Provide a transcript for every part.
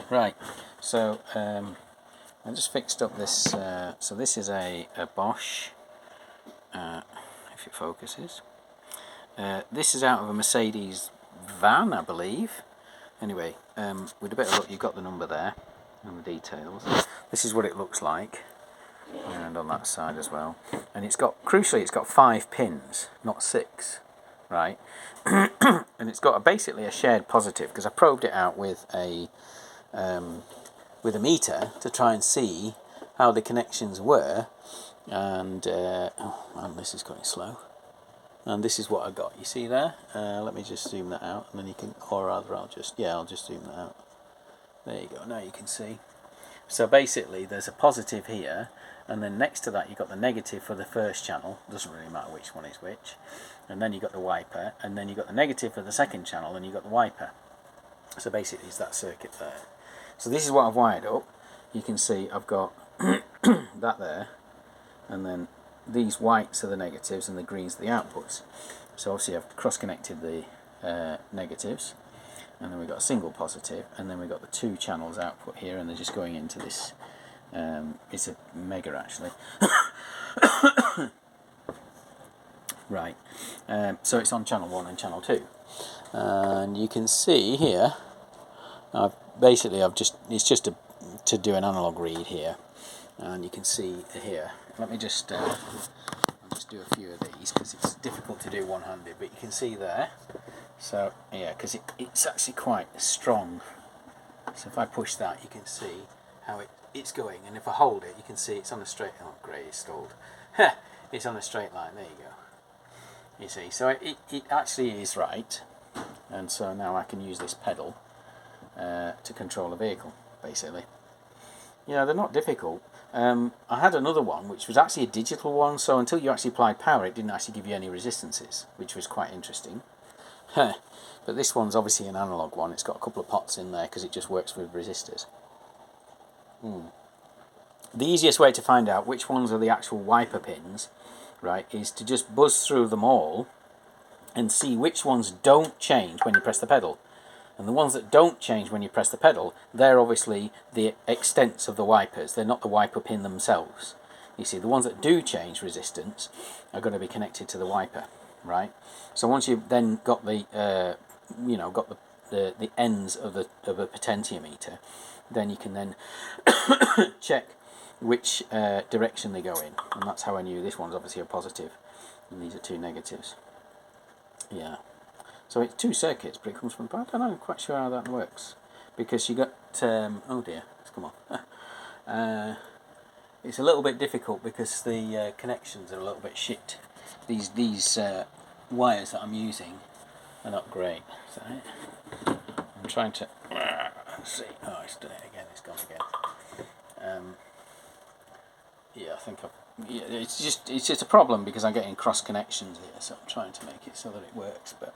Right, so I just fixed up this, so this is a Bosch, if it focuses. This is out of a Mercedes van, I believe. Anyway, with a bit of luck, you've got the number there and the details. This is what it looks like, and on that side as well. And it's got, crucially, it's got 5 pins, not 6, right? And it's got basically a shared positive, because I probed it out with a meter to try and see how the connections were. And oh man, this is going slow. And this is what I got. You see there? Let me just zoom that out, and then you can, or rather, I'll just zoom that out. There you go. Now you can see. So basically, there's a positive here, and then next to that you've got the negative for the first channel. Doesn't really matter which one is which. And then you've got the wiper, and then you've got the negative for the second channel, and you've got the wiper. So basically, it's that circuit there. So this is what I've wired up. You can see I've got that there, and then these whites are the negatives and the greens are the outputs. So obviously I've cross-connected the negatives, and then we've got a single positive, and then we've got the 2 channels output here, and they're just going into this, it's a mega actually. Right, so it's on channel 1 and channel 2, and you can see here, it's just to do an analog read here, and you can see here. Let me just do a few of these, because it's difficult to do one-handed, but you can see there. So yeah, because it's actually quite strong. So if I push that, you can see how it's going, and if I hold it, you can see it's on a straight. Oh great, it's stalled. It's on a straight line. There you go. You see, so it actually is right, and so now I can use this pedal to control the vehicle, basically. You know, they're not difficult. I had another one which was actually a digital one, so until you actually applied power it didn't actually give you any resistances, which was quite interesting. But this one's obviously an analog one. It's got a couple of pots in there because it just works with resistors. The easiest way to find out which ones are the actual wiper pins, right, is to just buzz through them all and see which ones don't change when you press the pedal. And the ones that don't change when you press the pedal, they're obviously the extents of the wipers. They're not the wiper pin themselves. You see, the ones that do change resistance are going to be connected to the wiper, right? So once you've then got the, the ends of a potentiometer, then you can then check which direction they go in. And that's how I knew this one's obviously a positive, and these are 2 negatives. Yeah. So it's 2 circuits, but it comes from, I don't know, I'm quite sure how that works. Because you got, oh dear, it's come off. It's a little bit difficult because the connections are a little bit shit. These wires that I'm using are not great. Is that it? I'm trying to, let's see, oh it's done it again, it's gone again. Yeah, I think yeah, it's just a problem because I'm getting cross connections here, so I'm trying to make it so that it works, but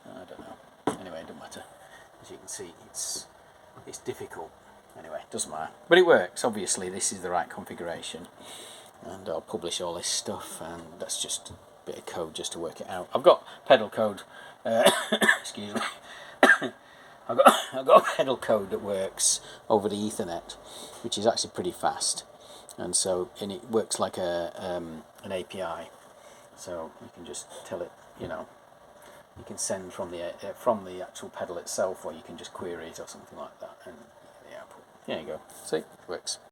I don't know. Anyway, it doesn't matter. As you can see, it's difficult. Anyway, it doesn't matter. But it works. Obviously, this is the right configuration. And I'll publish all this stuff, and that's just a bit of code just to work it out. I've got pedal code. Excuse me. I've got pedal code that works over the Ethernet, which is actually pretty fast. And so, it works like an API. So you can just tell it, you know, you can send from the actual pedal itself, or you can just query it or something like that, and the output. There you go. See, it works.